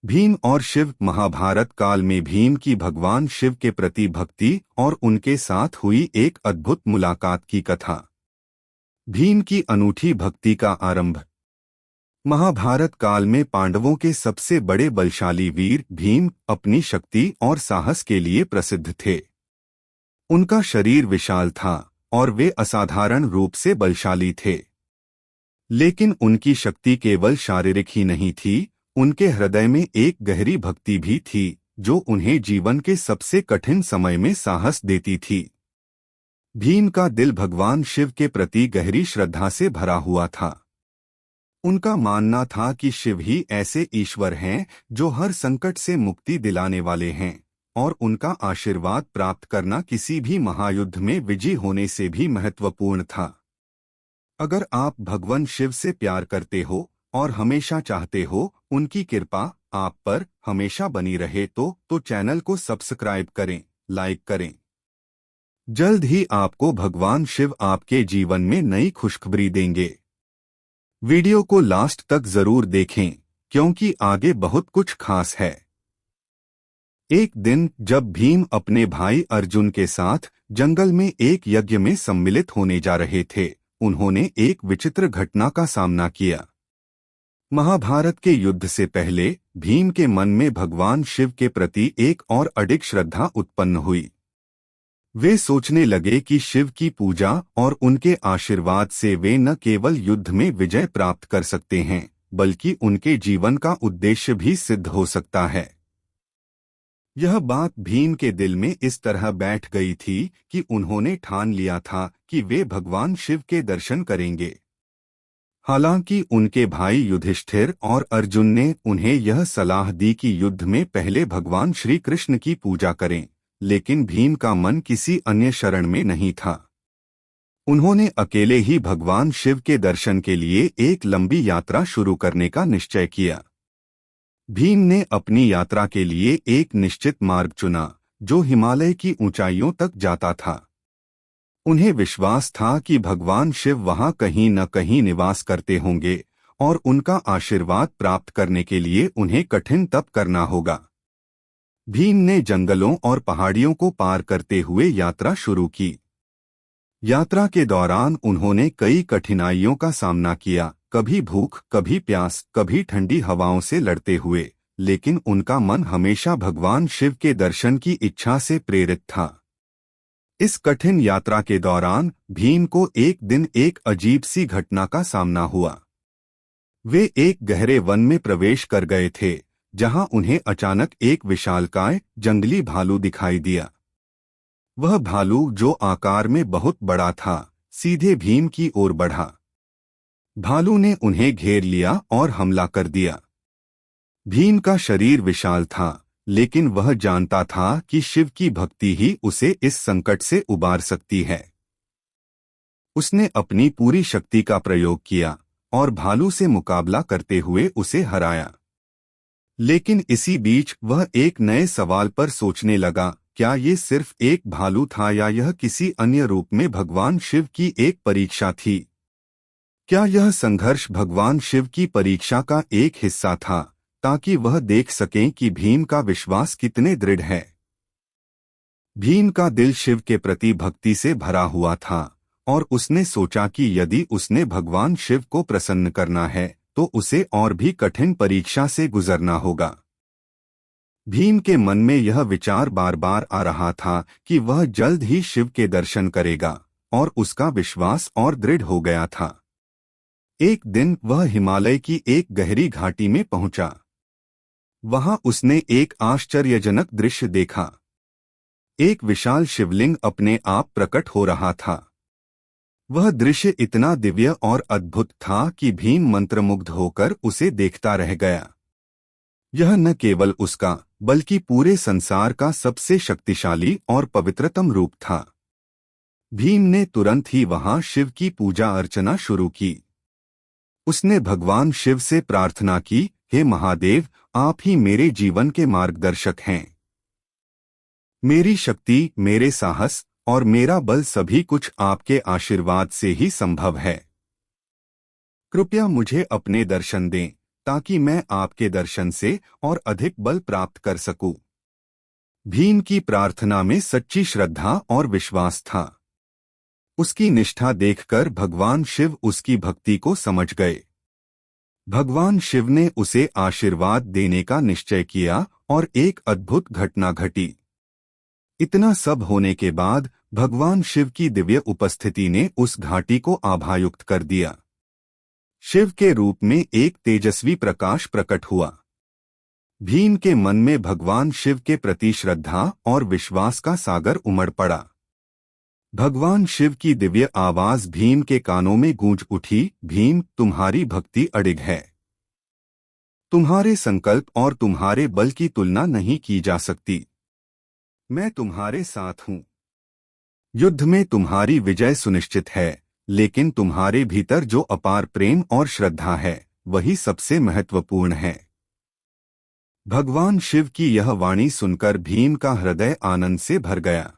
भीम और शिव। महाभारत काल में भीम की भगवान शिव के प्रति भक्ति और उनके साथ हुई एक अद्भुत मुलाकात की कथा। भीम की अनूठी भक्ति का आरंभ। महाभारत काल में पांडवों के सबसे बड़े बलशाली वीर भीम अपनी शक्ति और साहस के लिए प्रसिद्ध थे। उनका शरीर विशाल था और वे असाधारण रूप से बलशाली थे। लेकिन उनकी शक्ति केवल शारीरिक ही नहीं थी, उनके हृदय में एक गहरी भक्ति भी थी जो उन्हें जीवन के सबसे कठिन समय में साहस देती थी। भीम का दिल भगवान शिव के प्रति गहरी श्रद्धा से भरा हुआ था। उनका मानना था कि शिव ही ऐसे ईश्वर हैं जो हर संकट से मुक्ति दिलाने वाले हैं और उनका आशीर्वाद प्राप्त करना किसी भी महायुद्ध में विजयी होने से भी महत्वपूर्ण था। अगर आप भगवान शिव से प्यार करते हो और हमेशा चाहते हो उनकी कृपा आप पर हमेशा बनी रहे तो चैनल को सब्सक्राइब करें, लाइक करें। जल्द ही आपको भगवान शिव आपके जीवन में नई खुशखबरी देंगे। वीडियो को लास्ट तक जरूर देखें क्योंकि आगे बहुत कुछ खास है। एक दिन जब भीम अपने भाई अर्जुन के साथ जंगल में एक यज्ञ में सम्मिलित होने जा रहे थे, उन्होंने एक विचित्र घटना का सामना किया। महाभारत के युद्ध से पहले भीम के मन में भगवान शिव के प्रति एक और अडिग श्रद्धा उत्पन्न हुई। वे सोचने लगे कि शिव की पूजा और उनके आशीर्वाद से वे न केवल युद्ध में विजय प्राप्त कर सकते हैं बल्कि उनके जीवन का उद्देश्य भी सिद्ध हो सकता है। यह बात भीम के दिल में इस तरह बैठ गई थी कि उन्होंने ठान लिया था कि वे भगवान शिव के दर्शन करेंगे। हालांकि उनके भाई युधिष्ठिर और अर्जुन ने उन्हें यह सलाह दी कि युद्ध में पहले भगवान श्री कृष्ण की पूजा करें, लेकिन भीम का मन किसी अन्य शरण में नहीं था। उन्होंने अकेले ही भगवान शिव के दर्शन के लिए एक लंबी यात्रा शुरू करने का निश्चय किया। भीम ने अपनी यात्रा के लिए एक निश्चित मार्ग चुना जो हिमालय की ऊंचाइयों तक जाता था। उन्हें विश्वास था कि भगवान शिव वहां कहीं न कहीं निवास करते होंगे और उनका आशीर्वाद प्राप्त करने के लिए उन्हें कठिन तप करना होगा। भीम ने जंगलों और पहाड़ियों को पार करते हुए यात्रा शुरू की। यात्रा के दौरान उन्होंने कई कठिनाइयों का सामना किया, कभी भूख, कभी प्यास, कभी ठंडी हवाओं से लड़ते हुए, लेकिन उनका मन हमेशा भगवान शिव के दर्शन की इच्छा से प्रेरित था। इस कठिन यात्रा के दौरान भीम को एक दिन एक अजीब सी घटना का सामना हुआ। वे एक गहरे वन में प्रवेश कर गए थे जहां उन्हें अचानक एक विशालकाय जंगली भालू दिखाई दिया। वह भालू जो आकार में बहुत बड़ा था, सीधे भीम की ओर बढ़ा। भालू ने उन्हें घेर लिया और हमला कर दिया। भीम का शरीर विशाल था, लेकिन वह जानता था कि शिव की भक्ति ही उसे इस संकट से उबार सकती है। उसने अपनी पूरी शक्ति का प्रयोग किया और भालू से मुकाबला करते हुए उसे हराया। लेकिन इसी बीच वह एक नए सवाल पर सोचने लगा, क्या ये सिर्फ एक भालू था या यह किसी अन्य रूप में भगवान शिव की एक परीक्षा थी? क्या यह संघर्ष भगवान शिव की परीक्षा का एक हिस्सा था ताकि वह देख सकें कि भीम का विश्वास कितने दृढ़ है? भीम का दिल शिव के प्रति भक्ति से भरा हुआ था और उसने सोचा कि यदि उसने भगवान शिव को प्रसन्न करना है तो उसे और भी कठिन परीक्षा से गुजरना होगा। भीम के मन में यह विचार बार बार आ रहा था कि वह जल्द ही शिव के दर्शन करेगा और उसका विश्वास और दृढ़ हो गया था। एक दिन वह हिमालय की एक गहरी घाटी में पहुंचा। वहां उसने एक आश्चर्यजनक दृश्य देखा। एक विशाल शिवलिंग अपने आप प्रकट हो रहा था। वह दृश्य इतना दिव्य और अद्भुत था कि भीम मंत्रमुग्ध होकर उसे देखता रह गया। यह न केवल उसका बल्कि पूरे संसार का सबसे शक्तिशाली और पवित्रतम रूप था। भीम ने तुरंत ही वहां शिव की पूजा अर्चना शुरू की। उसने भगवान शिव से प्रार्थना की, हे महादेव, आप ही मेरे जीवन के मार्गदर्शक हैं। मेरी शक्ति, मेरे साहस और मेरा बल सभी कुछ आपके आशीर्वाद से ही संभव है। कृपया मुझे अपने दर्शन दें ताकि मैं आपके दर्शन से और अधिक बल प्राप्त कर सकूं। भीम की प्रार्थना में सच्ची श्रद्धा और विश्वास था। उसकी निष्ठा देखकर भगवान शिव उसकी भक्ति को समझ गए। भगवान शिव ने उसे आशीर्वाद देने का निश्चय किया और एक अद्भुत घटना घटी। इतना सब होने के बाद भगवान शिव की दिव्य उपस्थिति ने उस घाटी को आभायुक्त कर दिया। शिव के रूप में एक तेजस्वी प्रकाश प्रकट हुआ। भीम के मन में भगवान शिव के प्रति श्रद्धा और विश्वास का सागर उमड़ पड़ा। भगवान शिव की दिव्य आवाज भीम के कानों में गूंज उठी, भीम, तुम्हारी भक्ति अडिग है। तुम्हारे संकल्प और तुम्हारे बल की तुलना नहीं की जा सकती। मैं तुम्हारे साथ हूं। युद्ध में तुम्हारी विजय सुनिश्चित है, लेकिन तुम्हारे भीतर जो अपार प्रेम और श्रद्धा है वही सबसे महत्वपूर्ण है। भगवान शिव की यह वाणी सुनकर भीम का हृदय आनंद से भर गया।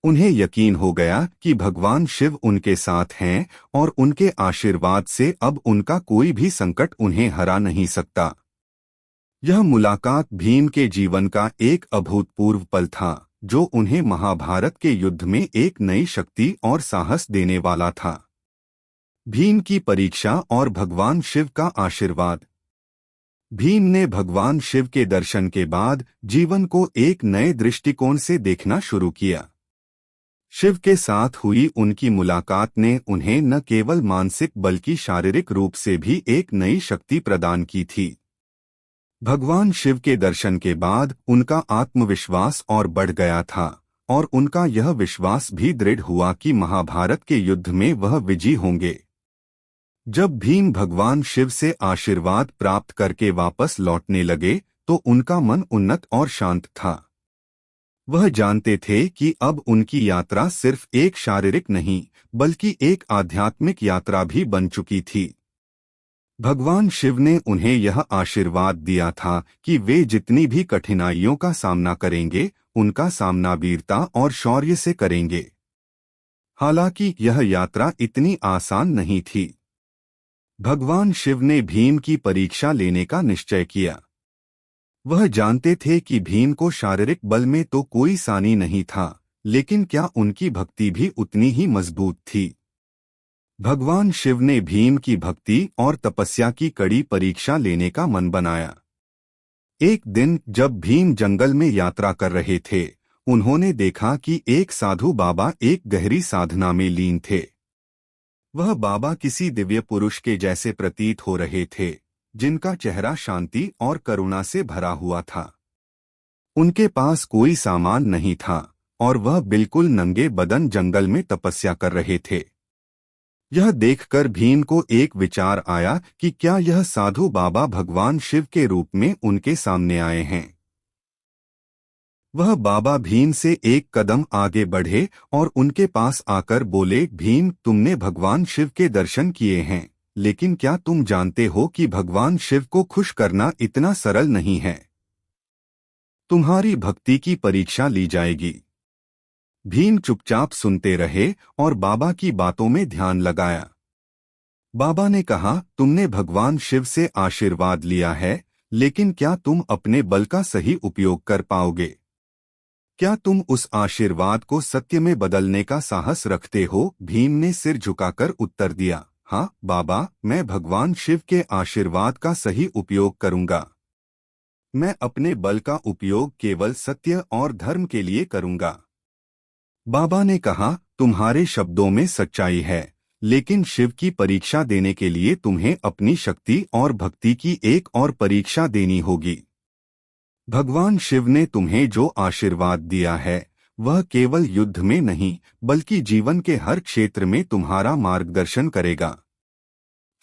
उन्हें यकीन हो गया कि भगवान शिव उनके साथ हैं और उनके आशीर्वाद से अब उनका कोई भी संकट उन्हें हरा नहीं सकता। यह मुलाकात भीम के जीवन का एक अभूतपूर्व पल था, जो उन्हें महाभारत के युद्ध में एक नई शक्ति और साहस देने वाला था। भीम की परीक्षा और भगवान शिव का आशीर्वाद। भीम ने भगवान शिव के दर्शन के बाद जीवन को एक नए दृष्टिकोण से देखना शुरू किया। शिव के साथ हुई उनकी मुलाकात ने उन्हें न केवल मानसिक बल्कि शारीरिक रूप से भी एक नई शक्ति प्रदान की थी। भगवान शिव के दर्शन के बाद उनका आत्मविश्वास और बढ़ गया था और उनका यह विश्वास भी दृढ़ हुआ कि महाभारत के युद्ध में वह विजयी होंगे। जब भीम भगवान शिव से आशीर्वाद प्राप्त करके वापस लौटने लगे तो उनका मन उन्नत और शांत था। वह जानते थे कि अब उनकी यात्रा सिर्फ एक शारीरिक नहीं बल्कि एक आध्यात्मिक यात्रा भी बन चुकी थी। भगवान शिव ने उन्हें यह आशीर्वाद दिया था कि वे जितनी भी कठिनाइयों का सामना करेंगे उनका सामना वीरता और शौर्य से करेंगे। हालांकि यह यात्रा इतनी आसान नहीं थी। भगवान शिव ने भीम की परीक्षा लेने का निश्चय किया। वह जानते थे कि भीम को शारीरिक बल में तो कोई सानी नहीं था, लेकिन क्या उनकी भक्ति भी उतनी ही मजबूत थी। भगवान शिव ने भीम की भक्ति और तपस्या की कड़ी परीक्षा लेने का मन बनाया। एक दिन जब भीम जंगल में यात्रा कर रहे थे, उन्होंने देखा कि एक साधु बाबा एक गहरी साधना में लीन थे। वह बाबा किसी दिव्य पुरुष के जैसे प्रतीत हो रहे थे, जिनका चेहरा शांति और करुणा से भरा हुआ था। उनके पास कोई सामान नहीं था और वह बिल्कुल नंगे बदन जंगल में तपस्या कर रहे थे। यह देखकर भीम को एक विचार आया कि क्या यह साधु बाबा भगवान शिव के रूप में उनके सामने आए हैं। वह बाबा भीम से एक कदम आगे बढ़े और उनके पास आकर बोले, भीम, तुमने भगवान शिव के दर्शन किए हैं, लेकिन क्या तुम जानते हो कि भगवान शिव को खुश करना इतना सरल नहीं है। तुम्हारी भक्ति की परीक्षा ली जाएगी। भीम चुपचाप सुनते रहे और बाबा की बातों में ध्यान लगाया। बाबा ने कहा, तुमने भगवान शिव से आशीर्वाद लिया है, लेकिन क्या तुम अपने बल का सही उपयोग कर पाओगे? क्या तुम उस आशीर्वाद को सत्य में बदलने का साहस रखते हो? भीम ने सिर झुकाकर उत्तर दिया, हाँ बाबा, मैं भगवान शिव के आशीर्वाद का सही उपयोग करूंगा। मैं अपने बल का उपयोग केवल सत्य और धर्म के लिए करूंगा। बाबा ने कहा, तुम्हारे शब्दों में सच्चाई है, लेकिन शिव की परीक्षा देने के लिए तुम्हें अपनी शक्ति और भक्ति की एक और परीक्षा देनी होगी। भगवान शिव ने तुम्हें जो आशीर्वाद दिया है वह केवल युद्ध में नहीं बल्कि जीवन के हर क्षेत्र में तुम्हारा मार्गदर्शन करेगा।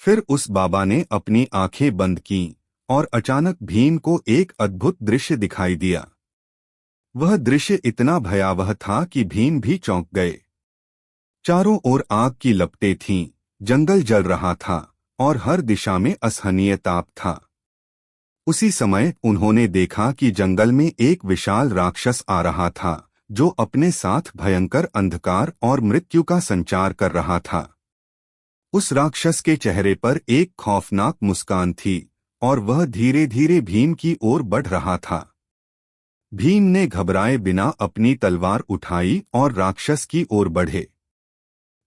फिर उस बाबा ने अपनी आंखें बंद कीं और अचानक भीम को एक अद्भुत दृश्य दिखाई दिया। वह दृश्य इतना भयावह था कि भीम भी चौंक गए। चारों ओर आग की लपटें थीं, जंगल जल रहा था और हर दिशा में असहनीय ताप था। उसी समय उन्होंने देखा कि जंगल में एक विशाल राक्षस आ रहा था, जो अपने साथ भयंकर अंधकार और मृत्यु का संचार कर रहा था। उस राक्षस के चेहरे पर एक खौफनाक मुस्कान थी और वह धीरे धीरे भीम की ओर बढ़ रहा था। भीम ने घबराए बिना अपनी तलवार उठाई और राक्षस की ओर बढ़े।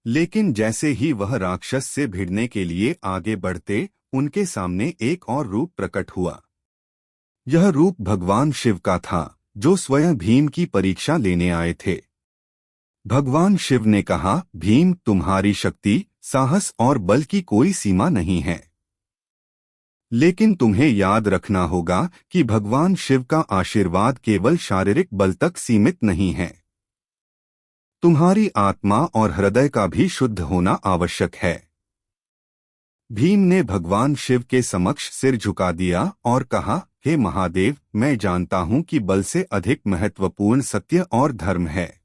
लेकिन जैसे ही वह राक्षस से भिड़ने के लिए आगे बढ़ते, उनके सामने एक और रूप प्रकट हुआ। यह रूप भगवान शिव का था, जो स्वयं भीम की परीक्षा लेने आए थे। भगवान शिव ने कहा, भीम, तुम्हारी शक्ति, साहस और बल की कोई सीमा नहीं है। लेकिन तुम्हें याद रखना होगा कि भगवान शिव का आशीर्वाद केवल शारीरिक बल तक सीमित नहीं है। तुम्हारी आत्मा और हृदय का भी शुद्ध होना आवश्यक है। भीम ने भगवान शिव के समक्ष सिर झुका दिया और कहा, हे महादेव, मैं जानता हूं कि बल से अधिक महत्वपूर्ण सत्य और धर्म है।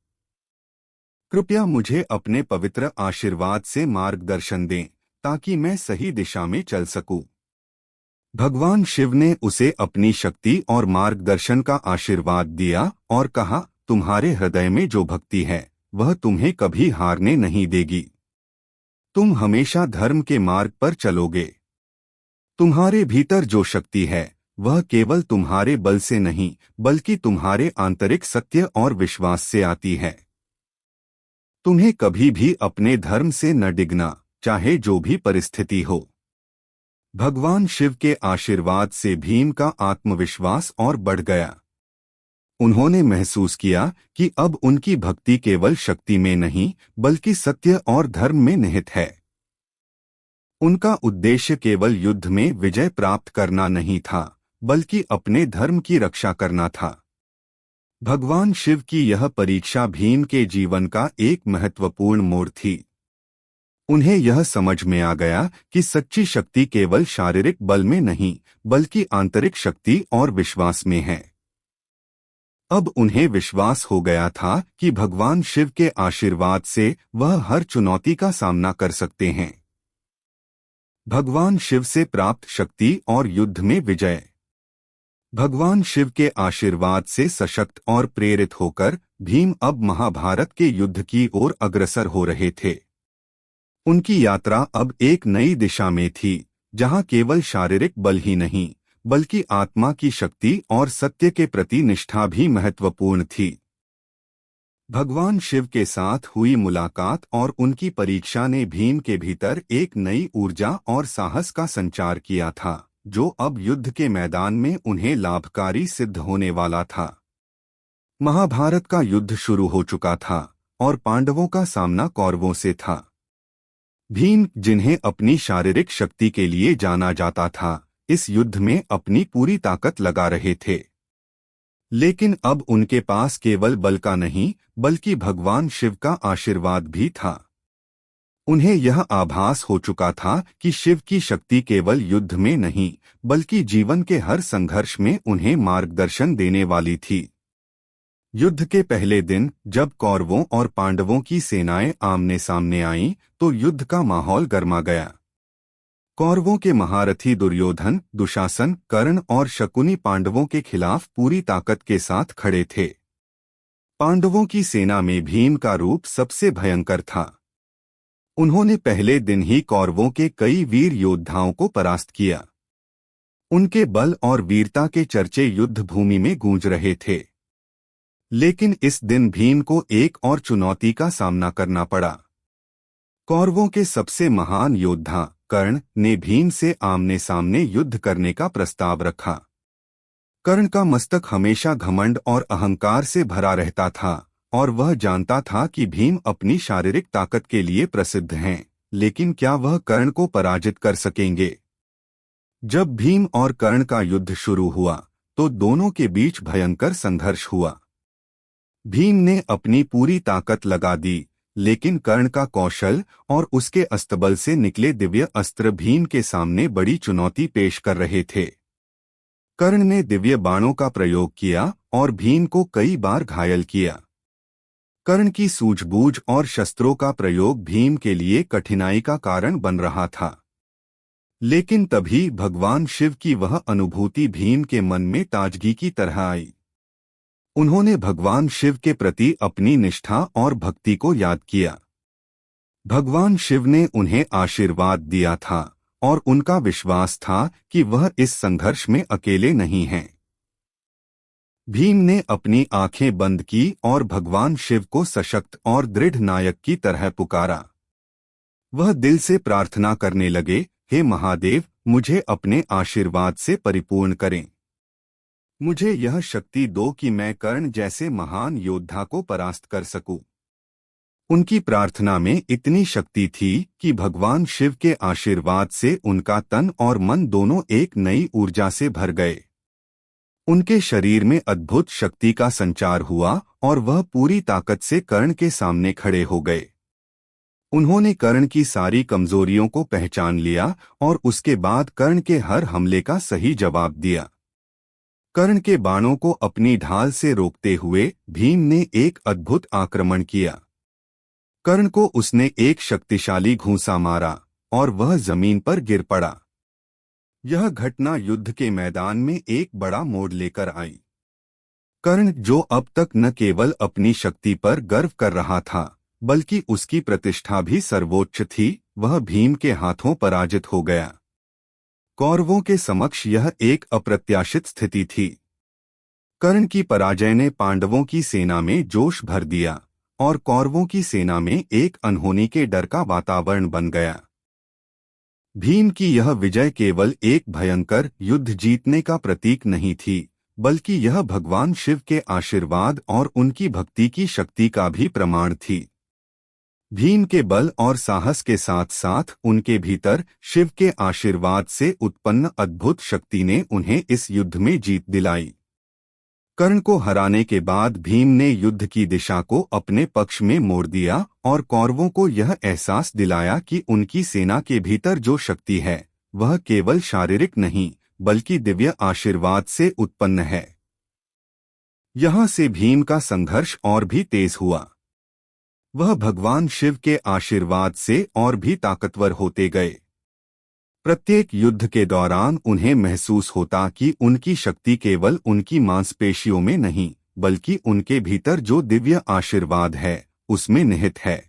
कृपया मुझे अपने पवित्र आशीर्वाद से मार्गदर्शन दें, ताकि मैं सही दिशा में चल सकूं। भगवान शिव ने उसे अपनी शक्ति और मार्गदर्शन का आशीर्वाद दिया और कहा, तुम्हारे हृदय में जो भक्ति है, वह तुम्हें कभी हारने नहीं देगी। तुम हमेशा धर्म के मार्ग पर चलोगे। तुम्हारे भीतर जो शक्ति है, वह केवल तुम्हारे बल से नहीं, बल्कि तुम्हारे आंतरिक सत्य और विश्वास से आती है। तुम्हें कभी भी अपने धर्म से न डिगना, चाहे जो भी परिस्थिति हो। भगवान शिव के आशीर्वाद से भीम का आत्मविश्वास और बढ़ गया। उन्होंने महसूस किया कि अब उनकी भक्ति केवल शक्ति में नहीं, बल्कि सत्य और धर्म में निहित है। उनका उद्देश्य केवल युद्ध में विजय प्राप्त करना नहीं था, बल्कि अपने धर्म की रक्षा करना था। भगवान शिव की यह परीक्षा भीम के जीवन का एक महत्वपूर्ण मोड़ थी। उन्हें यह समझ में आ गया कि सच्ची शक्ति केवल शारीरिक बल में नहीं, बल्कि आंतरिक शक्ति और विश्वास में है। अब उन्हें विश्वास हो गया था कि भगवान शिव के आशीर्वाद से वह हर चुनौती का सामना कर सकते हैं। भगवान शिव से प्राप्त शक्ति और युद्ध में विजय। भगवान शिव के आशीर्वाद से सशक्त और प्रेरित होकर भीम अब महाभारत के युद्ध की ओर अग्रसर हो रहे थे। उनकी यात्रा अब एक नई दिशा में थी, जहां केवल शारीरिक बल ही नहीं, बल्कि आत्मा की शक्ति और सत्य के प्रति निष्ठा भी महत्वपूर्ण थी। भगवान शिव के साथ हुई मुलाकात और उनकी परीक्षा ने भीम के भीतर एक नई ऊर्जा और साहस का संचार किया था, जो अब युद्ध के मैदान में उन्हें लाभकारी सिद्ध होने वाला था। महाभारत का युद्ध शुरू हो चुका था और पांडवों का सामना कौरवों से था। भीम, जिन्हें अपनी शारीरिक शक्ति के लिए जाना जाता था, इस युद्ध में अपनी पूरी ताकत लगा रहे थे। लेकिन अब उनके पास केवल बल का नहीं, बल्कि भगवान शिव का आशीर्वाद भी था। उन्हें यह आभास हो चुका था कि शिव की शक्ति केवल युद्ध में नहीं, बल्कि जीवन के हर संघर्ष में उन्हें मार्गदर्शन देने वाली थी। युद्ध के पहले दिन जब कौरवों और पांडवों की सेनाएं आमने सामने आईं, तो युद्ध का माहौल गर्मा गया। कौरवों के महारथी दुर्योधन, दुशासन, कर्ण और शकुनी पांडवों के खिलाफ पूरी ताकत के साथ खड़े थे। पांडवों की सेना में भीम का रूप सबसे भयंकर था। उन्होंने पहले दिन ही कौरवों के कई वीर योद्धाओं को परास्त किया। उनके बल और वीरता के चर्चे युद्ध भूमि में गूंज रहे थे। लेकिन इस दिन भीम को एक और चुनौती का सामना करना पड़ा। कौरवों के सबसे महान योद्धा कर्ण ने भीम से आमने सामने युद्ध करने का प्रस्ताव रखा। कर्ण का मस्तक हमेशा घमंड और अहंकार से भरा रहता था और वह जानता था कि भीम अपनी शारीरिक ताकत के लिए प्रसिद्ध हैं, लेकिन क्या वह कर्ण को पराजित कर सकेंगे? जब भीम और कर्ण का युद्ध शुरू हुआ, तो दोनों के बीच भयंकर संघर्ष हुआ। भीम ने अपनी पूरी ताकत लगा दी, लेकिन कर्ण का कौशल और उसके अस्तबल से निकले दिव्य अस्त्र भीम के सामने बड़ी चुनौती पेश कर रहे थे। कर्ण ने दिव्य बाणों का प्रयोग किया और भीम को कई बार घायल किया। कर्ण की सूझबूझ और शस्त्रों का प्रयोग भीम के लिए कठिनाई का कारण बन रहा था। लेकिन तभी भगवान शिव की वह अनुभूति भीम के मन में ताजगी की तरह आई। उन्होंने भगवान शिव के प्रति अपनी निष्ठा और भक्ति को याद किया। भगवान शिव ने उन्हें आशीर्वाद दिया था और उनका विश्वास था कि वह इस संघर्ष में अकेले नहीं हैं। भीम ने अपनी आंखें बंद की और भगवान शिव को सशक्त और दृढ़ नायक की तरह पुकारा। वह दिल से प्रार्थना करने लगे, हे महादेव, मुझे अपने आशीर्वाद से परिपूर्ण करें। मुझे यह शक्ति दो कि मैं कर्ण जैसे महान योद्धा को परास्त कर सकूं। उनकी प्रार्थना में इतनी शक्ति थी कि भगवान शिव के आशीर्वाद से उनका तन और मन दोनों एक नई ऊर्जा से भर गए। उनके शरीर में अद्भुत शक्ति का संचार हुआ और वह पूरी ताकत से कर्ण के सामने खड़े हो गए। उन्होंने कर्ण की सारी कमजोरियों को पहचान लिया और उसके बाद कर्ण के हर हमले का सही जवाब दिया। कर्ण के बाणों को अपनी ढाल से रोकते हुए भीम ने एक अद्भुत आक्रमण किया। कर्ण को उसने एक शक्तिशाली घूंसा मारा और वह जमीन पर गिर पड़ा। यह घटना युद्ध के मैदान में एक बड़ा मोड़ लेकर आई। कर्ण, जो अब तक न केवल अपनी शक्ति पर गर्व कर रहा था बल्कि उसकी प्रतिष्ठा भी सर्वोच्च थी, वह भीम के हाथों पराजित हो गया। कौरवों के समक्ष यह एक अप्रत्याशित स्थिति थी। कर्ण की पराजय ने पांडवों की सेना में जोश भर दिया और कौरवों की सेना में एक अनहोनी के डर का वातावरण बन गया। भीम की यह विजय केवल एक भयंकर युद्ध जीतने का प्रतीक नहीं थी, बल्कि यह भगवान शिव के आशीर्वाद और उनकी भक्ति की शक्ति का भी प्रमाण थी। भीम के बल और साहस के साथ साथ उनके भीतर शिव के आशीर्वाद से उत्पन्न अद्भुत शक्ति ने उन्हें इस युद्ध में जीत दिलाई। कर्ण को हराने के बाद भीम ने युद्ध की दिशा को अपने पक्ष में मोड़ दिया और कौरवों को यह एहसास दिलाया कि उनकी सेना के भीतर जो शक्ति है वह केवल शारीरिक नहीं बल्कि दिव्य आशीर्वाद से उत्पन्न है। यहाँ से भीम का संघर्ष और भी तेज हुआ। वह भगवान शिव के आशीर्वाद से और भी ताकतवर होते गए। प्रत्येक युद्ध के दौरान उन्हें महसूस होता कि उनकी शक्ति केवल उनकी मांसपेशियों में नहीं बल्कि उनके भीतर जो दिव्य आशीर्वाद है उसमें निहित है।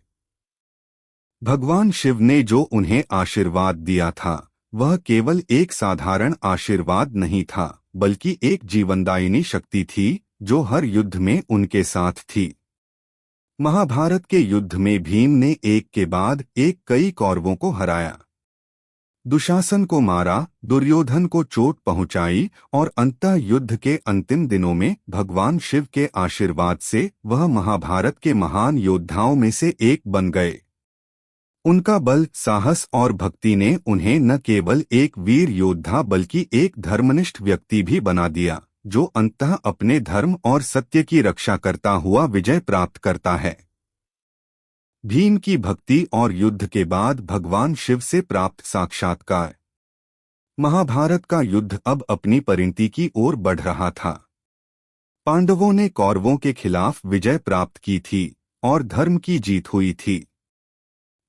भगवान शिव ने जो उन्हें आशीर्वाद दिया था वह केवल एक साधारण आशीर्वाद नहीं था बल्कि एक जीवनदायिनी शक्ति थी जो हर युद्ध में उनके साथ थी। महाभारत के युद्ध में भीम ने एक के बाद एक कई कौरवों को हराया, दुशासन को मारा, दुर्योधन को चोट पहुंचाई और अंततः युद्ध के अंतिम दिनों में भगवान शिव के आशीर्वाद से वह महाभारत के महान योद्धाओं में से एक बन गए। उनका बल, साहस और भक्ति ने उन्हें न केवल एक वीर योद्धा बल्कि एक धर्मनिष्ठ व्यक्ति भी बना दिया जो अंततः अपने धर्म और सत्य की रक्षा करता हुआ विजय प्राप्त करता है। भीम की भक्ति और युद्ध के बाद भगवान शिव से प्राप्त साक्षात्कार। महाभारत का युद्ध अब अपनी परिणति की ओर बढ़ रहा था। पांडवों ने कौरवों के खिलाफ विजय प्राप्त की थी और धर्म की जीत हुई थी।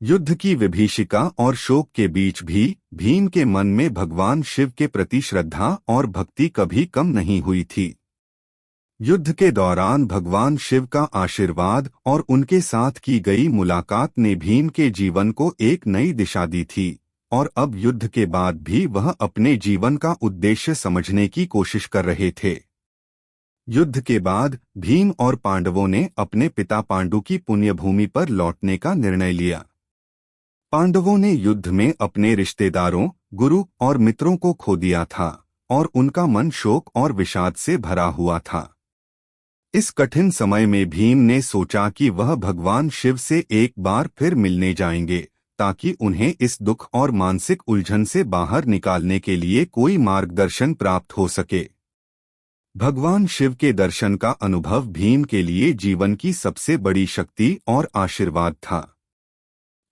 युद्ध की विभीषिका और शोक के बीच भी भीम के मन में भगवान शिव के प्रति श्रद्धा और भक्ति कभी कम नहीं हुई थी। युद्ध के दौरान भगवान शिव का आशीर्वाद और उनके साथ की गई मुलाकात ने भीम के जीवन को एक नई दिशा दी थी और अब युद्ध के बाद भी वह अपने जीवन का उद्देश्य समझने की कोशिश कर रहे थे। युद्ध के बाद भीम और पांडवों ने अपने पिता पांडु की पुण्यभूमि पर लौटने का निर्णय लिया। पांडवों ने युद्ध में अपने रिश्तेदारों, गुरु और मित्रों को खो दिया था और उनका मन शोक और विषाद से भरा हुआ था। इस कठिन समय में भीम ने सोचा कि वह भगवान शिव से एक बार फिर मिलने जाएंगे ताकि उन्हें इस दुख और मानसिक उलझन से बाहर निकालने के लिए कोई मार्गदर्शन प्राप्त हो सके। भगवान शिव के दर्शन का अनुभव भीम के लिए जीवन की सबसे बड़ी शक्ति और आशीर्वाद था।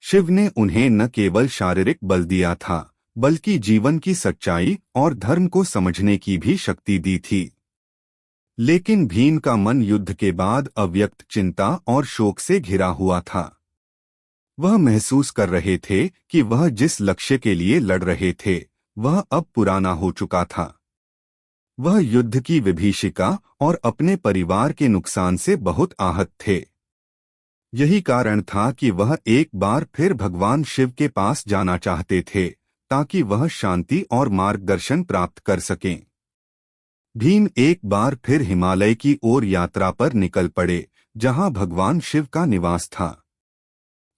शिव ने उन्हें न केवल शारीरिक बल दिया था बल्कि जीवन की सच्चाई और धर्म को समझने की भी शक्ति दी थी। लेकिन भीम का मन युद्ध के बाद अव्यक्त चिंता और शोक से घिरा हुआ था। वह महसूस कर रहे थे कि वह जिस लक्ष्य के लिए लड़ रहे थे वह अब पुराना हो चुका था। वह युद्ध की विभीषिका और अपने परिवार के नुकसान से बहुत आहत थे। यही कारण था कि वह एक बार फिर भगवान शिव के पास जाना चाहते थे ताकि वह शांति और मार्गदर्शन प्राप्त कर सकें। भीम एक बार फिर हिमालय की ओर यात्रा पर निकल पड़े, जहां भगवान शिव का निवास था।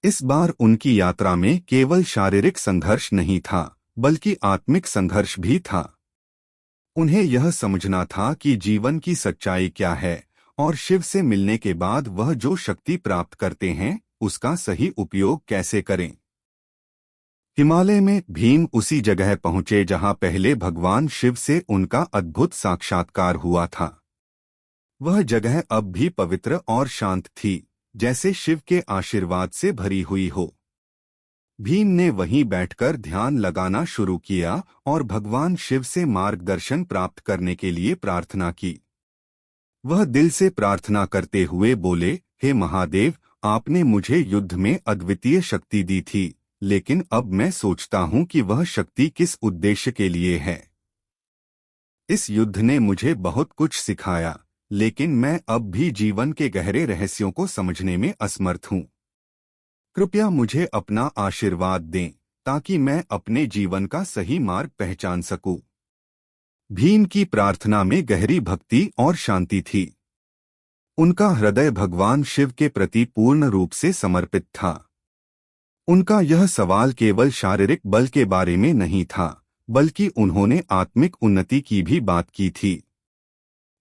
इस बार उनकी यात्रा में केवल शारीरिक संघर्ष नहीं था, बल्कि आत्मिक संघर्ष भी था। उन्हें यह समझना था कि जीवन की सच्चाई क्या है और शिव से मिलने के बाद वह जो शक्ति प्राप्त करते हैं उसका सही उपयोग कैसे करें। हिमालय में भीम उसी जगह पहुंचे जहां पहले भगवान शिव से उनका अद्भुत साक्षात्कार हुआ था। वह जगह अब भी पवित्र और शांत थी, जैसे शिव के आशीर्वाद से भरी हुई हो। भीम ने वहीं बैठकर ध्यान लगाना शुरू किया और भगवान शिव से मार्गदर्शन प्राप्त करने के लिए प्रार्थना की। वह दिल से प्रार्थना करते हुए बोले, हे महादेव, आपने मुझे युद्ध में अद्वितीय शक्ति दी थी, लेकिन अब मैं सोचता हूँ कि वह शक्ति किस उद्देश्य के लिए है। इस युद्ध ने मुझे बहुत कुछ सिखाया, लेकिन मैं अब भी जीवन के गहरे रहस्यों को समझने में असमर्थ हूँ। कृपया मुझे अपना आशीर्वाद दें, ताकि मैं अपने जीवन का सही मार्ग पहचान सकूं। भीम की प्रार्थना में गहरी भक्ति और शांति थी। उनका हृदय भगवान शिव के प्रति पूर्ण रूप से समर्पित था। उनका यह सवाल केवल शारीरिक बल के बारे में नहीं था, बल्कि उन्होंने आत्मिक उन्नति की भी बात की थी।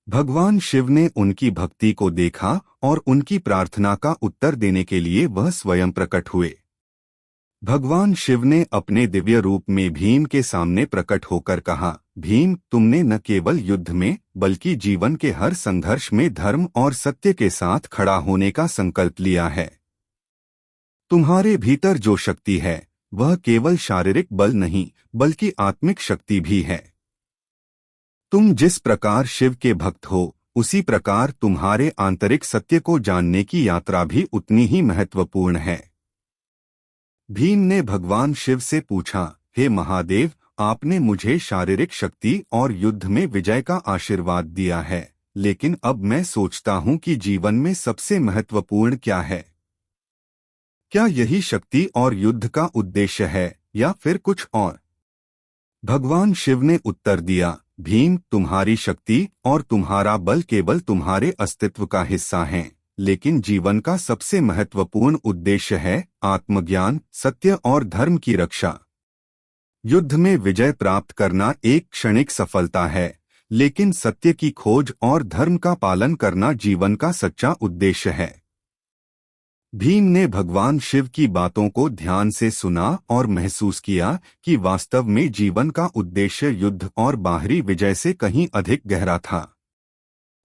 भगवान शिव ने उनकी भक्ति को देखा और उनकी प्रार्थना का उत्तर देने के लिए वह स्वयं प्रकट हुए। भगवान शिव ने अपने दिव्य रूप में भीम के सामने प्रकट होकर कहा, भीम, तुमने न केवल युद्ध में बल्कि जीवन के हर संघर्ष में धर्म और सत्य के साथ खड़ा होने का संकल्प लिया है। तुम्हारे भीतर जो शक्ति है वह केवल शारीरिक बल नहीं, बल्कि आत्मिक शक्ति भी है। तुम जिस प्रकार शिव के भक्त हो, उसी प्रकार तुम्हारे आंतरिक सत्य को जानने की यात्रा भी उतनी ही महत्वपूर्ण है। भीम ने भगवान शिव से पूछा, हे महादेव, आपने मुझे शारीरिक शक्ति और युद्ध में विजय का आशीर्वाद दिया है, लेकिन अब मैं सोचता हूँ कि जीवन में सबसे महत्वपूर्ण क्या है। क्या यही शक्ति और युद्ध का उद्देश्य है या फिर कुछ और? भगवान शिव ने उत्तर दिया, भीम, तुम्हारी शक्ति और तुम्हारा बल केवल तुम्हारे अस्तित्व का हिस्सा हैं, लेकिन जीवन का सबसे महत्वपूर्ण उद्देश्य है आत्मज्ञान, सत्य और धर्म की रक्षा। युद्ध में विजय प्राप्त करना एक क्षणिक सफलता है, लेकिन सत्य की खोज और धर्म का पालन करना जीवन का सच्चा उद्देश्य है। भीम ने भगवान शिव की बातों को ध्यान से सुना और महसूस किया कि वास्तव में जीवन का उद्देश्य युद्ध और बाहरी विजय से कहीं अधिक गहरा था।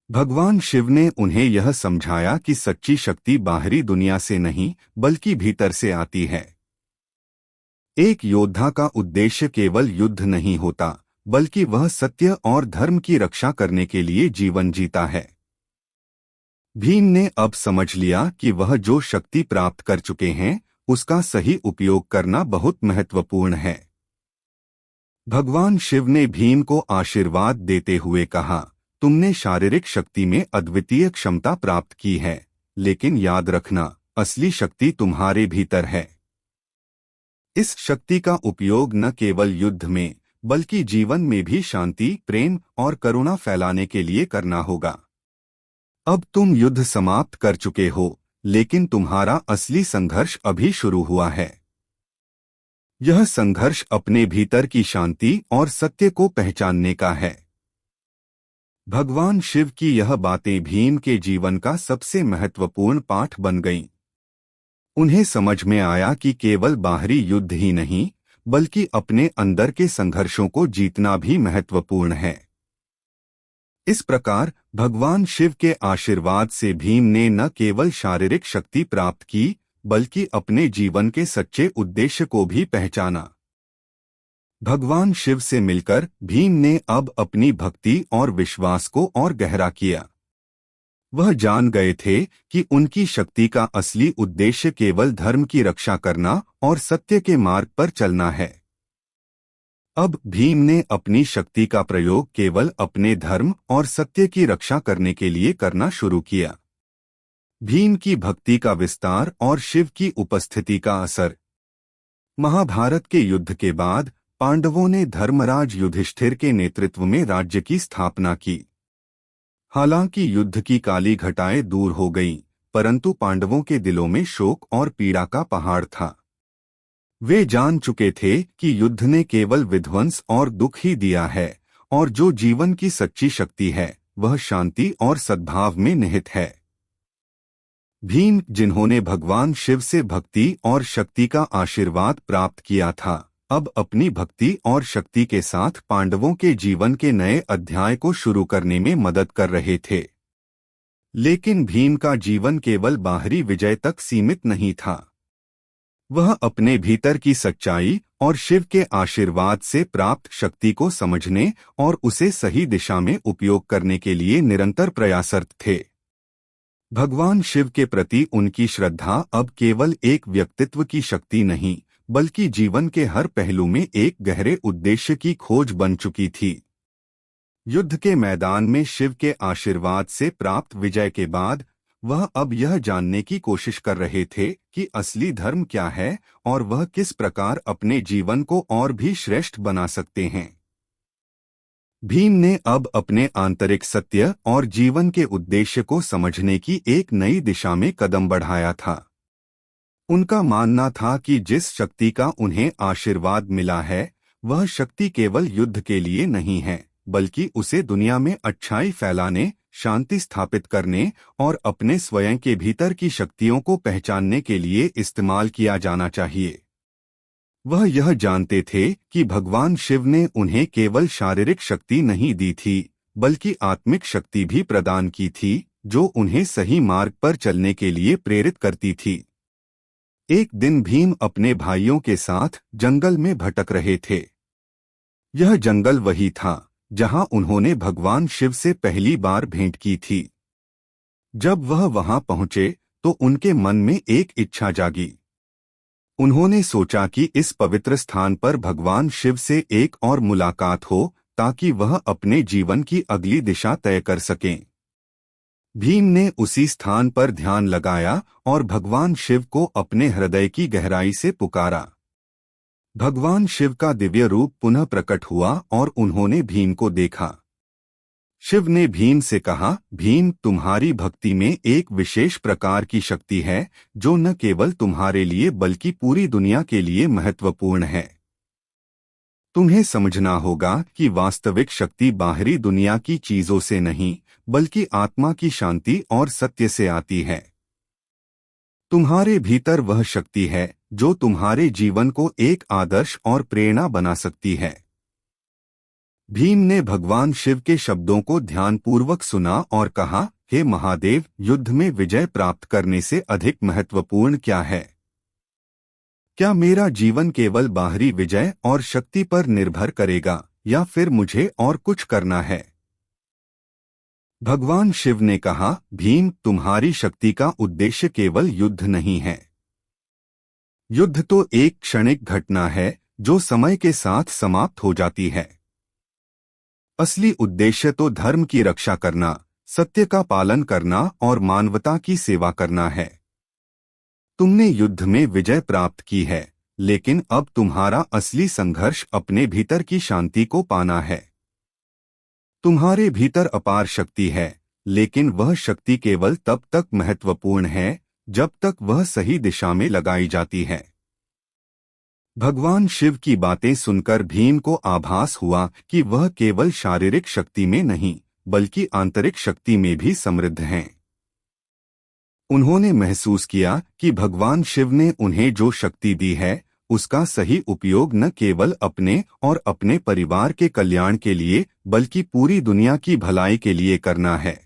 भगवान शिव ने उन्हें यह समझाया कि सच्ची शक्ति बाहरी दुनिया से नहीं, बल्कि भीतर से आती है। एक योद्धा का उद्देश्य केवल युद्ध नहीं होता, बल्कि वह सत्य और धर्म की रक्षा करने के लिए जीवन जीता है। भीम ने अब समझ लिया कि वह जो शक्ति प्राप्त कर चुके हैं उसका सही उपयोग करना बहुत महत्वपूर्ण है। भगवान शिव ने भीम को आशीर्वाद देते हुए कहा, तुमने शारीरिक शक्ति में अद्वितीय क्षमता प्राप्त की है, लेकिन याद रखना, असली शक्ति तुम्हारे भीतर है। इस शक्ति का उपयोग न केवल युद्ध में, बल्कि जीवन में भी शांति, प्रेम और करुणा फैलाने के लिए करना होगा। अब तुम युद्ध समाप्त कर चुके हो, लेकिन तुम्हारा असली संघर्ष अभी शुरू हुआ है। यह संघर्ष अपने भीतर की शांति और सत्य को पहचानने का है। भगवान शिव की यह बातें भीम के जीवन का सबसे महत्वपूर्ण पाठ बन गईं। उन्हें समझ में आया कि केवल बाहरी युद्ध ही नहीं, बल्कि अपने अंदर के संघर्षों को जीतना भी महत्वपूर्ण है। इस प्रकार भगवान शिव के आशीर्वाद से भीम ने न केवल शारीरिक शक्ति प्राप्त की, बल्कि अपने जीवन के सच्चे उद्देश्य को भी पहचाना। भगवान शिव से मिलकर भीम ने अब अपनी भक्ति और विश्वास को और गहरा किया। वह जान गए थे कि उनकी शक्ति का असली उद्देश्य केवल धर्म की रक्षा करना और सत्य के मार्ग पर चलना है। अब भीम ने अपनी शक्ति का प्रयोग केवल अपने धर्म और सत्य की रक्षा करने के लिए करना शुरू किया। भीम की भक्ति का विस्तार और शिव की उपस्थिति का असर। महाभारत के युद्ध के बाद पांडवों ने धर्मराज युधिष्ठिर के नेतृत्व में राज्य की स्थापना की। हालांकि युद्ध की काली घटाएं दूर हो गईं, परंतु पांडवों के दिलों में शोक और पीड़ा का पहाड़ था। वे जान चुके थे कि युद्ध ने केवल विध्वंस और दुख ही दिया है, और जो जीवन की सच्ची शक्ति है वह शांति और सद्भाव में निहित है। भीम, जिन्होंने भगवान शिव से भक्ति और शक्ति का आशीर्वाद प्राप्त किया था, अब अपनी भक्ति और शक्ति के साथ पांडवों के जीवन के नए अध्याय को शुरू करने में मदद कर रहे थे। लेकिन भीम का जीवन केवल बाहरी विजय तक सीमित नहीं था। वह अपने भीतर की सच्चाई और शिव के आशीर्वाद से प्राप्त शक्ति को समझने और उसे सही दिशा में उपयोग करने के लिए निरंतर प्रयासरत थे। भगवान शिव के प्रति उनकी श्रद्धा अब केवल एक व्यक्तित्व की शक्ति नहीं, बल्कि जीवन के हर पहलू में एक गहरे उद्देश्य की खोज बन चुकी थी। युद्ध के मैदान में शिव के आशीर्वाद से प्राप्त विजय के बाद वह अब यह जानने की कोशिश कर रहे थे कि असली धर्म क्या है और वह किस प्रकार अपने जीवन को और भी श्रेष्ठ बना सकते हैं। भीम ने अब अपने आंतरिक सत्य और जीवन के उद्देश्य को समझने की एक नई दिशा में कदम बढ़ाया था। उनका मानना था कि जिस शक्ति का उन्हें आशीर्वाद मिला है, वह शक्ति केवल युद्ध के लिए नहीं है, बल्कि उसे दुनिया में अच्छाई फैलाने, शांति स्थापित करने और अपने स्वयं के भीतर की शक्तियों को पहचानने के लिए इस्तेमाल किया जाना चाहिए। वह यह जानते थे कि भगवान शिव ने उन्हें केवल शारीरिक शक्ति नहीं दी थी, बल्कि आत्मिक शक्ति भी प्रदान की थी, जो उन्हें सही मार्ग पर चलने के लिए प्रेरित करती थी। एक दिन भीम अपने भाइयों के साथ जंगल में भटक रहे थे। यह जंगल वही था जहां उन्होंने भगवान शिव से पहली बार भेंट की थी। जब वह वहां पहुंचे तो उनके मन में एक इच्छा जागी। उन्होंने सोचा कि इस पवित्र स्थान पर भगवान शिव से एक और मुलाकात हो, ताकि वह अपने जीवन की अगली दिशा तय कर सकें। भीम ने उसी स्थान पर ध्यान लगाया और भगवान शिव को अपने हृदय की गहराई से पुकारा। भगवान शिव का दिव्य रूप पुनः प्रकट हुआ और उन्होंने भीम को देखा। शिव ने भीम से कहा, भीम, तुम्हारी भक्ति में एक विशेष प्रकार की शक्ति है, जो न केवल तुम्हारे लिए बल्कि पूरी दुनिया के लिए महत्वपूर्ण है। तुम्हें समझना होगा कि वास्तविक शक्ति बाहरी दुनिया की चीजों से नहीं, बल्कि आत्मा की शांति और सत्य से आती है। तुम्हारे भीतर वह शक्ति है जो तुम्हारे जीवन को एक आदर्श और प्रेरणा बना सकती है। भीम ने भगवान शिव के शब्दों को ध्यानपूर्वक सुना और कहा, हे महादेव, युद्ध में विजय प्राप्त करने से अधिक महत्वपूर्ण क्या है? क्या मेरा जीवन केवल बाहरी विजय और शक्ति पर निर्भर करेगा, या फिर मुझे और कुछ करना है? भगवान शिव ने कहा, भीम, तुम्हारी शक्ति का उद्देश्य केवल युद्ध नहीं है। युद्ध तो एक क्षणिक घटना है जो समय के साथ समाप्त हो जाती है। असली उद्देश्य तो धर्म की रक्षा करना, सत्य का पालन करना और मानवता की सेवा करना है। तुमने युद्ध में विजय प्राप्त की है, लेकिन अब तुम्हारा असली संघर्ष अपने भीतर की शांति को पाना है। तुम्हारे भीतर अपार शक्ति है, लेकिन वह शक्ति केवल तब तक महत्वपूर्ण है जब तक वह सही दिशा में लगाई जाती है। भगवान शिव की बातें सुनकर भीम को आभास हुआ कि वह केवल शारीरिक शक्ति में नहीं, बल्कि आंतरिक शक्ति में भी समृद्ध हैं। उन्होंने महसूस किया कि भगवान शिव ने उन्हें जो शक्ति दी है, उसका सही उपयोग न केवल अपने और अपने परिवार के कल्याण के लिए, बल्कि पूरी दुनिया की भलाई के लिए करना है।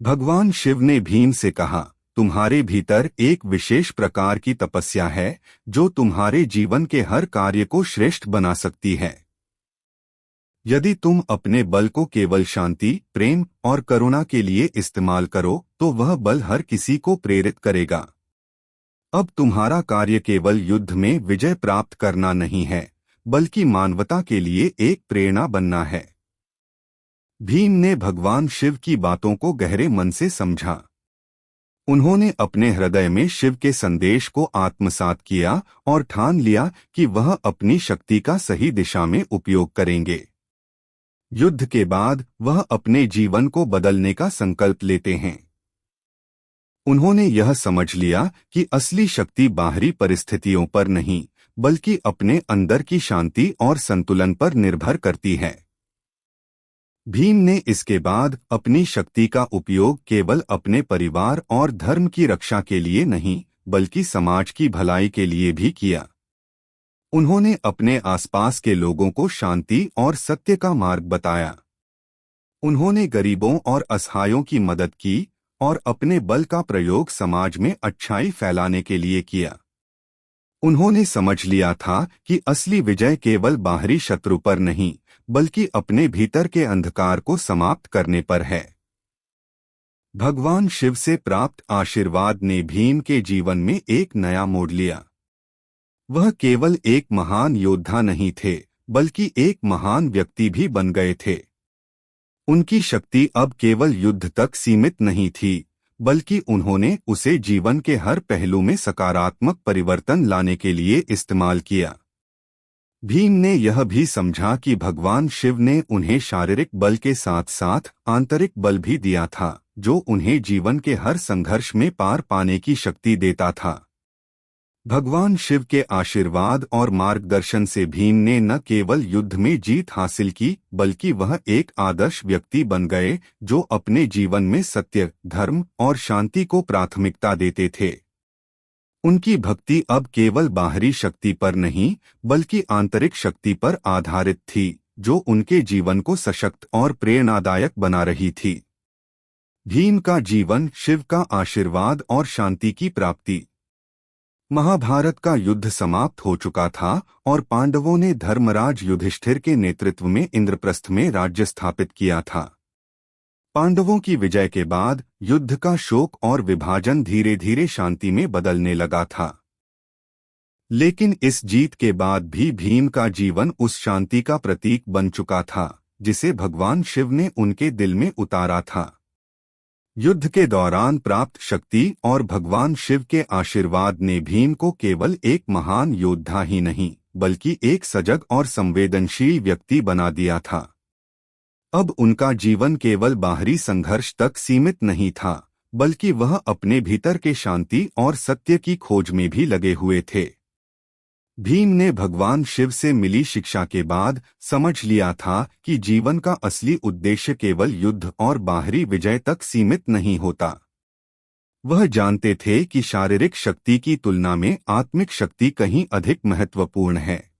भगवान शिव ने भीम से कहा, तुम्हारे भीतर एक विशेष प्रकार की तपस्या है जो तुम्हारे जीवन के हर कार्य को श्रेष्ठ बना सकती है। यदि तुम अपने बल को केवल शांति, प्रेम और करुणा के लिए इस्तेमाल करो, तो वह बल हर किसी को प्रेरित करेगा। अब तुम्हारा कार्य केवल युद्ध में विजय प्राप्त करना नहीं है, बल्कि मानवता के लिए एक प्रेरणा बनना है। भीम ने भगवान शिव की बातों को गहरे मन से समझा। उन्होंने अपने हृदय में शिव के संदेश को आत्मसात किया और ठान लिया कि वह अपनी शक्ति का सही दिशा में उपयोग करेंगे। युद्ध के बाद वह अपने जीवन को बदलने का संकल्प लेते हैं। उन्होंने यह समझ लिया कि असली शक्ति बाहरी परिस्थितियों पर नहीं, बल्कि अपने अंदर की शांति और संतुलन पर निर्भर करती है। भीम ने इसके बाद अपनी शक्ति का उपयोग केवल अपने परिवार और धर्म की रक्षा के लिए नहीं, बल्कि समाज की भलाई के लिए भी किया। उन्होंने अपने आसपास के लोगों को शांति और सत्य का मार्ग बताया। उन्होंने गरीबों और असहायों की मदद की और अपने बल का प्रयोग समाज में अच्छाई फैलाने के लिए किया। उन्होंने समझ लिया था कि असली विजय केवल बाहरी शत्रु पर नहीं, बल्कि अपने भीतर के अंधकार को समाप्त करने पर है। भगवान शिव से प्राप्त आशीर्वाद ने भीम के जीवन में एक नया मोड़ लिया। वह केवल एक महान योद्धा नहीं थे, बल्कि एक महान व्यक्ति भी बन गए थे। उनकी शक्ति अब केवल युद्ध तक सीमित नहीं थी, बल्कि उन्होंने उसे जीवन के हर पहलू में सकारात्मक परिवर्तन लाने के लिए इस्तेमाल किया। भीम ने यह भी समझा कि भगवान शिव ने उन्हें शारीरिक बल के साथ साथ आंतरिक बल भी दिया था, जो उन्हें जीवन के हर संघर्ष में पार पाने की शक्ति देता था। भगवान शिव के आशीर्वाद और मार्गदर्शन से भीम ने न केवल युद्ध में जीत हासिल की, बल्कि वह एक आदर्श व्यक्ति बन गए जो अपने जीवन में सत्य, धर्म और शांति को प्राथमिकता देते थे। उनकी भक्ति अब केवल बाहरी शक्ति पर नहीं, बल्कि आंतरिक शक्ति पर आधारित थी, जो उनके जीवन को सशक्त और प्रेरणादायक बना रही थी। भीम का जीवन शिव का आशीर्वाद और शांति की प्राप्ति। महाभारत का युद्ध समाप्त हो चुका था और पांडवों ने धर्मराज युधिष्ठिर के नेतृत्व में इंद्रप्रस्थ में राज्य स्थापित किया था। पांडवों की विजय के बाद युद्ध का शोक और विभाजन धीरे धीरे शांति में बदलने लगा था। लेकिन इस जीत के बाद भी भीम का जीवन उस शांति का प्रतीक बन चुका था, जिसे भगवान शिव ने उनके दिल में उतारा था। युद्ध के दौरान प्राप्त शक्ति और भगवान शिव के आशीर्वाद ने भीम को केवल एक महान योद्धा ही नहीं, बल्कि एक सजग और संवेदनशील व्यक्ति बना दिया था। अब उनका जीवन केवल बाहरी संघर्ष तक सीमित नहीं था, बल्कि वह अपने भीतर के शांति और सत्य की खोज में भी लगे हुए थे। भीम ने भगवान शिव से मिली शिक्षा के बाद समझ लिया था कि जीवन का असली उद्देश्य केवल युद्ध और बाहरी विजय तक सीमित नहीं होता। वह जानते थे कि शारीरिक शक्ति की तुलना में आत्मिक शक्ति कहीं अधिक महत्वपूर्ण है।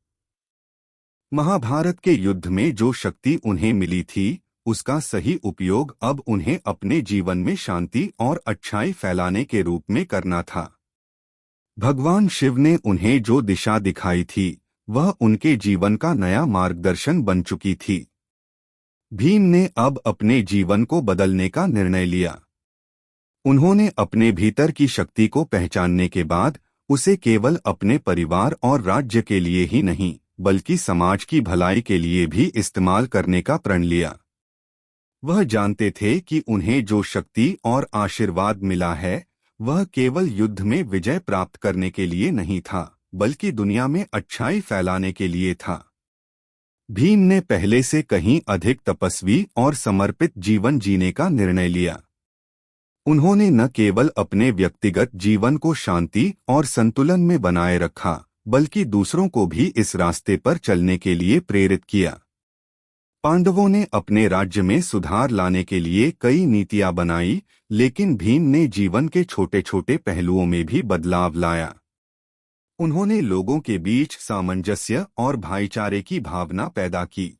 महाभारत के युद्ध में जो शक्ति उन्हें मिली थी, उसका सही उपयोग अब उन्हें अपने जीवन में शांति और अच्छाई फैलाने के रूप में करना था। भगवान शिव ने उन्हें जो दिशा दिखाई थी, वह उनके जीवन का नया मार्गदर्शन बन चुकी थी। भीम ने अब अपने जीवन को बदलने का निर्णय लिया। उन्होंने अपने भीतर की शक्ति को पहचानने के बाद उसे केवल अपने परिवार और राज्य के लिए ही नहीं, बल्कि समाज की भलाई के लिए भी इस्तेमाल करने का प्रण लिया। वह जानते थे कि उन्हें जो शक्ति और आशीर्वाद मिला है, वह केवल युद्ध में विजय प्राप्त करने के लिए नहीं था, बल्कि दुनिया में अच्छाई फैलाने के लिए था। भीम ने पहले से कहीं अधिक तपस्वी और समर्पित जीवन जीने का निर्णय लिया। उन्होंने न केवल अपने व्यक्तिगत जीवन को शांति और संतुलन में बनाए रखा, बल्कि दूसरों को भी इस रास्ते पर चलने के लिए प्रेरित किया। पांडवों ने अपने राज्य में सुधार लाने के लिए कई नीतियां बनाई, लेकिन भीम ने जीवन के छोटे छोटे पहलुओं में भी बदलाव लाया। उन्होंने लोगों के बीच सामंजस्य और भाईचारे की भावना पैदा की।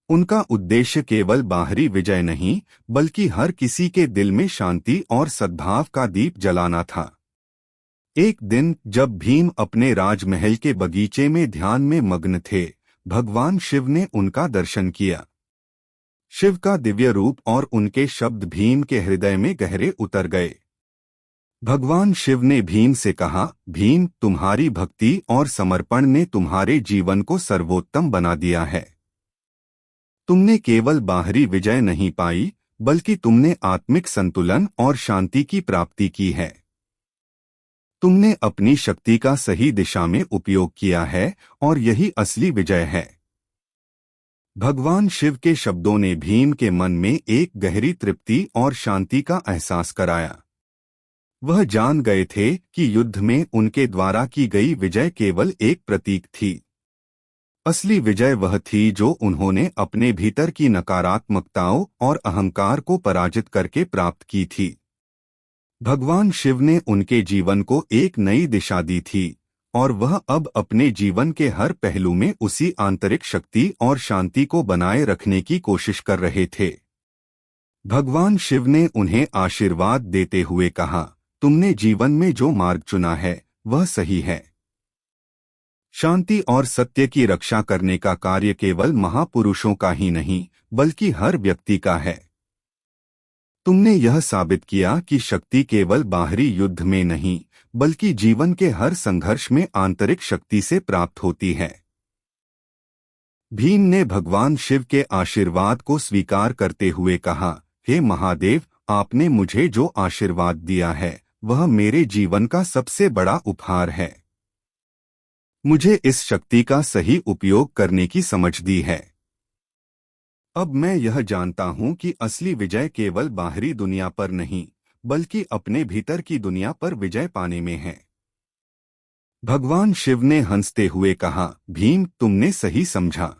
उनका उद्देश्य केवल बाहरी विजय नहीं, बल्कि हर किसी के दिल में शांति और सद्भाव का दीप जलाना था। एक दिन जब भीम अपने राजमहल के बगीचे में ध्यान में मग्न थे, भगवान शिव ने उनका दर्शन किया। शिव का दिव्य रूप और उनके शब्द भीम के हृदय में गहरे उतर गए। भगवान शिव ने भीम से कहा, भीम, तुम्हारी भक्ति और समर्पण ने तुम्हारे जीवन को सर्वोत्तम बना दिया है। तुमने केवल बाहरी विजय नहीं पाई, बल्कि तुमने आत्मिक संतुलन और शांति की प्राप्ति की है। तुमने अपनी शक्ति का सही दिशा में उपयोग किया है और यही असली विजय है। भगवान शिव के शब्दों ने भीम के मन में एक गहरी तृप्ति और शांति का एहसास कराया। वह जान गए थे कि युद्ध में उनके द्वारा की गई विजय केवल एक प्रतीक थी। असली विजय वह थी जो उन्होंने अपने भीतर की नकारात्मकताओं और अहंकार को पराजित करके प्राप्त की थी। भगवान शिव ने उनके जीवन को एक नई दिशा दी थी और वह अब अपने जीवन के हर पहलू में उसी आंतरिक शक्ति और शांति को बनाए रखने की कोशिश कर रहे थे। भगवान शिव ने उन्हें आशीर्वाद देते हुए कहा, तुमने जीवन में जो मार्ग चुना है वह सही है। शांति और सत्य की रक्षा करने का कार्य केवल महापुरुषों का ही नहीं बल्कि हर व्यक्ति का है। तुमने यह साबित किया कि शक्ति केवल बाहरी युद्ध में नहीं बल्कि जीवन के हर संघर्ष में आंतरिक शक्ति से प्राप्त होती है। भीम ने भगवान शिव के आशीर्वाद को स्वीकार करते हुए कहा, हे महादेव, आपने मुझे जो आशीर्वाद दिया है वह मेरे जीवन का सबसे बड़ा उपहार है। मुझे इस शक्ति का सही उपयोग करने की समझ दी है। अब मैं यह जानता हूं कि असली विजय केवल बाहरी दुनिया पर नहीं बल्कि अपने भीतर की दुनिया पर विजय पाने में है। भगवान शिव ने हंसते हुए कहा, भीम, तुमने सही समझा।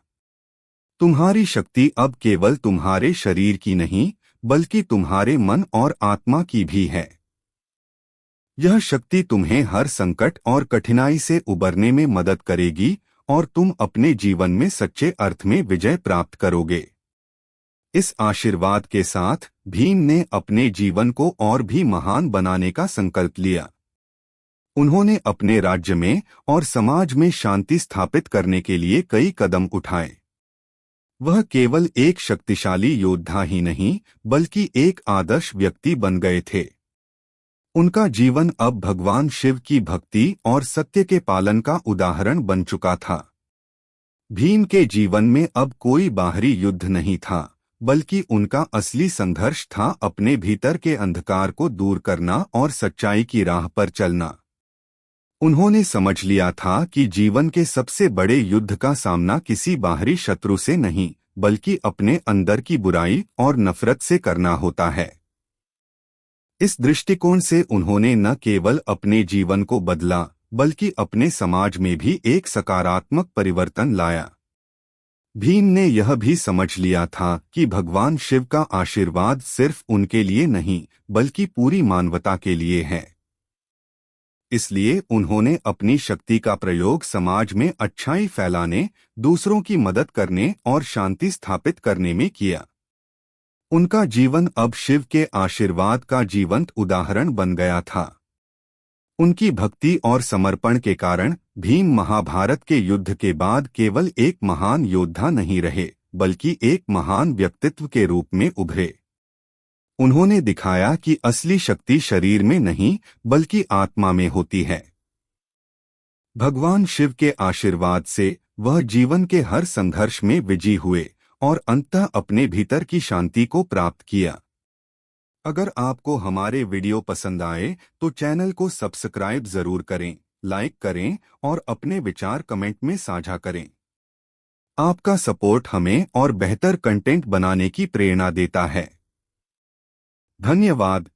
तुम्हारी शक्ति अब केवल तुम्हारे शरीर की नहीं बल्कि तुम्हारे मन और आत्मा की भी है। यह शक्ति तुम्हें हर संकट और कठिनाई से उबरने में मदद करेगी और तुम अपने जीवन में सच्चे अर्थ में विजय प्राप्त करोगे। इस आशीर्वाद के साथ भीम ने अपने जीवन को और भी महान बनाने का संकल्प लिया। उन्होंने अपने राज्य में और समाज में शांति स्थापित करने के लिए कई कदम उठाए। वह केवल एक शक्तिशाली योद्धा ही नहीं बल्कि एक आदर्श व्यक्ति बन गए थे। उनका जीवन अब भगवान शिव की भक्ति और सत्य के पालन का उदाहरण बन चुका था। भीम के जीवन में अब कोई बाहरी युद्ध नहीं था बल्कि उनका असली संघर्ष था अपने भीतर के अंधकार को दूर करना और सच्चाई की राह पर चलना। उन्होंने समझ लिया था कि जीवन के सबसे बड़े युद्ध का सामना किसी बाहरी शत्रु से नहीं बल्कि अपने अंदर की बुराई और नफरत से करना होता है। इस दृष्टिकोण से उन्होंने न केवल अपने जीवन को बदला बल्कि अपने समाज में भी एक सकारात्मक परिवर्तन लाया। भीम ने यह भी समझ लिया था कि भगवान शिव का आशीर्वाद सिर्फ उनके लिए नहीं बल्कि पूरी मानवता के लिए है। इसलिए उन्होंने अपनी शक्ति का प्रयोग समाज में अच्छाई फैलाने, दूसरों की मदद करने और शांति स्थापित करने में किया। उनका जीवन अब शिव के आशीर्वाद का जीवंत उदाहरण बन गया था। उनकी भक्ति और समर्पण के कारण भीम महाभारत के युद्ध के बाद केवल एक महान योद्धा नहीं रहे बल्कि एक महान व्यक्तित्व के रूप में उभरे। उन्होंने दिखाया कि असली शक्ति शरीर में नहीं बल्कि आत्मा में होती है। भगवान शिव के आशीर्वाद से वह जीवन के हर संघर्ष में विजयी हुए और अंततः अपने भीतर की शांति को प्राप्त किया। अगर आपको हमारे वीडियो पसंद आए तो चैनल को सब्सक्राइब जरूर करें, लाइक करें और अपने विचार कमेंट में साझा करें। आपका सपोर्ट हमें और बेहतर कंटेंट बनाने की प्रेरणा देता है। धन्यवाद।